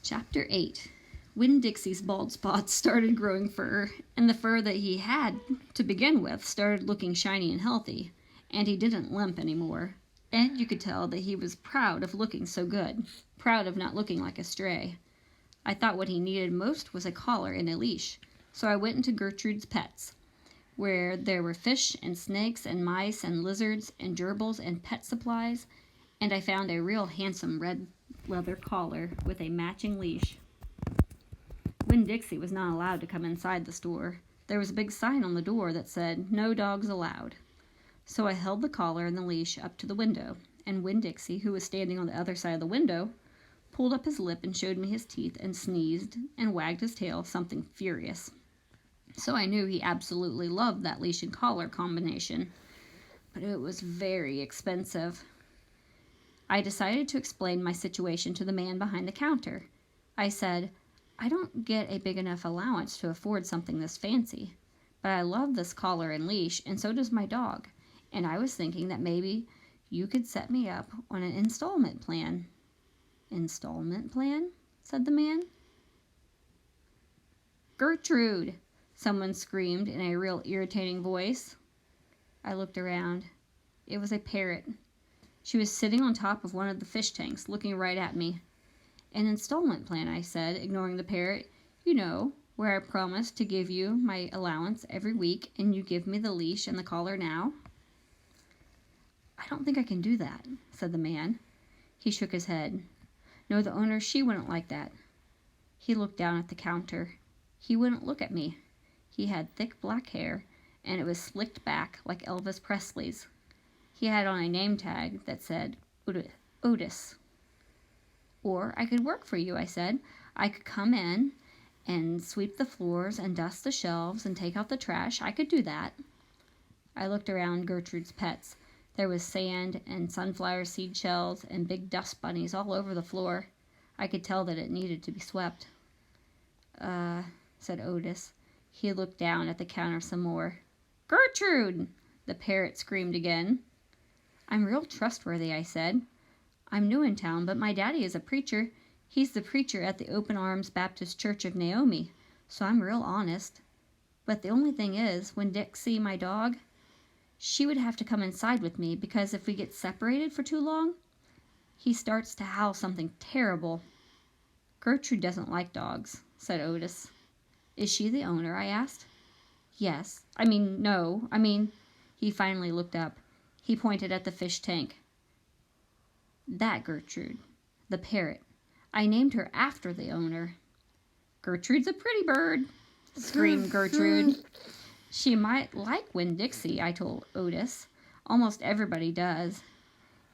Chapter 8. Winn-Dixie's bald spots started growing fur, and the fur that he had to begin with started looking shiny and healthy, and he didn't limp anymore. And you could tell that he was proud of looking so good, proud of not looking like a stray. I thought what he needed most was a collar and a leash, so I went into Gertrude's Pets, where there were fish and snakes and mice and lizards and gerbils and pet supplies, and I found a real handsome red leather collar with a matching leash. Winn-Dixie was not allowed to come inside the store. There was a big sign on the door that said, "No dogs allowed." So I held the collar and the leash up to the window, and Winn-Dixie, who was standing on the other side of the window, pulled up his lip and showed me his teeth and sneezed and wagged his tail, something furious. So I knew he absolutely loved that leash and collar combination, but it was very expensive. I decided to explain my situation to the man behind the counter. I said, "I don't get a big enough allowance to afford something this fancy, but I love this collar and leash, and so does my dog, and I was thinking that maybe you could set me up on an installment plan." "Installment plan?" said the man. "Gertrude!" someone screamed in a real irritating voice. I looked around. It was a parrot. She was sitting on top of one of the fish tanks, looking right at me. "An installment plan," I said, ignoring the parrot. "You know, where I promise to give you my allowance every week, and you give me the leash and the collar now." "I don't think I can do that," said the man. He shook his head. "No, the owner, she wouldn't like that." He looked down at the counter. He wouldn't look at me. He had thick black hair, and it was slicked back like Elvis Presley's. He had on a name tag that said Otis. "Or I could work for you," I said. "I could come in and sweep the floors and dust the shelves and take out the trash. I could do that." I looked around Gertrude's Pets. There was sand and sunflower seed shells and big dust bunnies all over the floor. I could tell that it needed to be swept. Said Otis. He looked down at the counter some more. "Gertrude!" the parrot screamed again. "I'm real trustworthy," I said. "I'm new in town, but my daddy is a preacher. He's the preacher at the Open Arms Baptist Church of Naomi, so I'm real honest. But the only thing is, Winn-Dixie, my dog, she would have to come inside with me, because if we get separated for too long, he starts to howl something terrible." "Gertrude doesn't like dogs," said Otis. "Is she the owner?" I asked. No. He finally looked up. He pointed at the fish tank. "That Gertrude, the parrot. I named her after the owner." "Gertrude's a pretty bird," screamed Gertrude. "She might like Winn-Dixie," I told Otis. "Almost everybody does.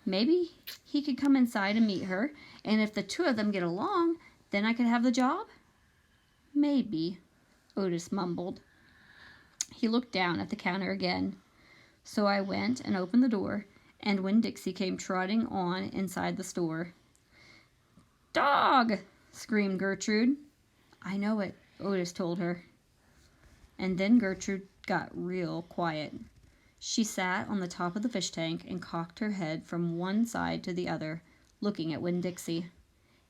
Maybe he could come inside and meet her, and if the two of them get along, then I could have the job?" "Maybe," Otis mumbled. He looked down at the counter again. So I went and opened the door, and Winn-Dixie came trotting on inside the store. "Dog!" screamed Gertrude. "I know it," Otis told her. And then Gertrude got real quiet. She sat on the top of the fish tank and cocked her head from one side to the other, looking at Winn-Dixie.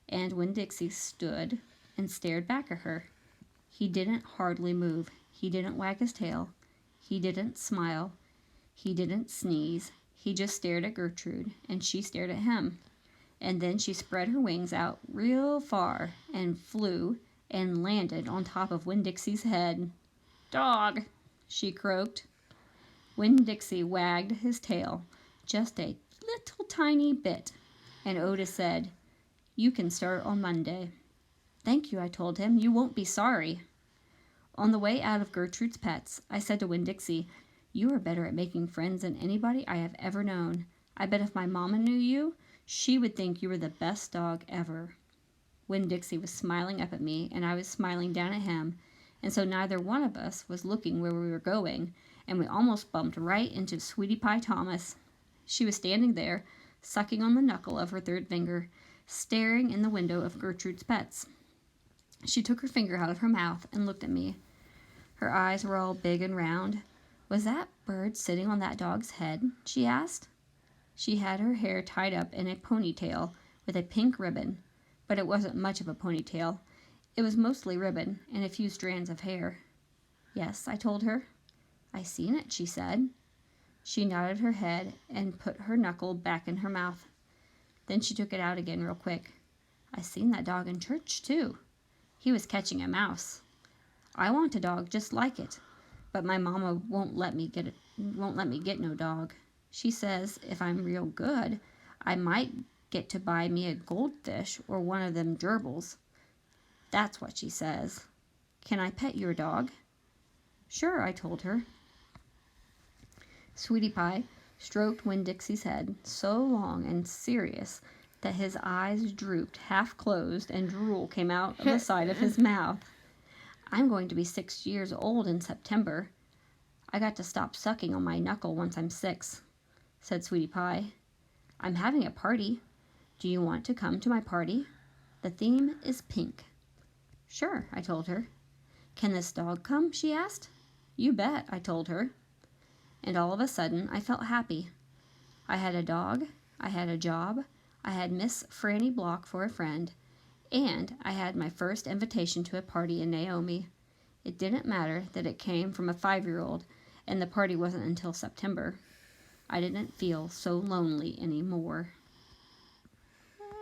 And Winn-Dixie stood and stared back at her. He didn't hardly move. He didn't wag his tail. He didn't smile. He didn't sneeze. He just stared at Gertrude, and she stared at him. And then she spread her wings out real far and flew and landed on top of Winn-Dixie's head. "Dog!" she croaked. Winn-Dixie wagged his tail just a little tiny bit, and Otis said, "You can start on Monday." "Thank you," I told him. "You won't be sorry." On the way out of Gertrude's Pets, I said to Winn-Dixie, "You are better at making friends than anybody I have ever known. I bet if my mama knew you, she would think you were the best dog ever." Winn-Dixie was smiling up at me, and I was smiling down at him, and so neither one of us was looking where we were going, and we almost bumped right into Sweetie Pie Thomas. She was standing there, sucking on the knuckle of her third finger, staring in the window of Gertrude's Pets. She took her finger out of her mouth and looked at me. Her eyes were all big and round. "Was that bird sitting on that dog's head?" she asked. She had her hair tied up in a ponytail with a pink ribbon, but it wasn't much of a ponytail. It was mostly ribbon and a few strands of hair. Yes, I told her. I seen it, she said. She nodded her head and put her knuckle back in her mouth. Then she took it out again real quick. I seen that dog in church, too. He was catching a mouse. I want a dog just like it, but my mama won't let me get no dog. She says if I'm real good, I might get to buy me a goldfish or one of them gerbils. That's what she says. Can I pet your dog? Sure, I told her. Sweetie Pie stroked Winn-Dixie's head so long and serious that his eyes drooped half closed and drool came out of the side of his mouth. I'm going to be 6 years old in September. I got to stop sucking on my knuckle once I'm 6, said Sweetie Pie. I'm having a party. Do you want to come to my party? The theme is pink. Sure, I told her. Can this dog come? She asked. You bet, I told her. And all of a sudden, I felt happy. I had a dog, I had a job, I had Miss Franny Block for a friend, and I had my first invitation to a party in Naomi. It didn't matter that it came from a 5-year-old, and the party wasn't until September. I didn't feel so lonely anymore.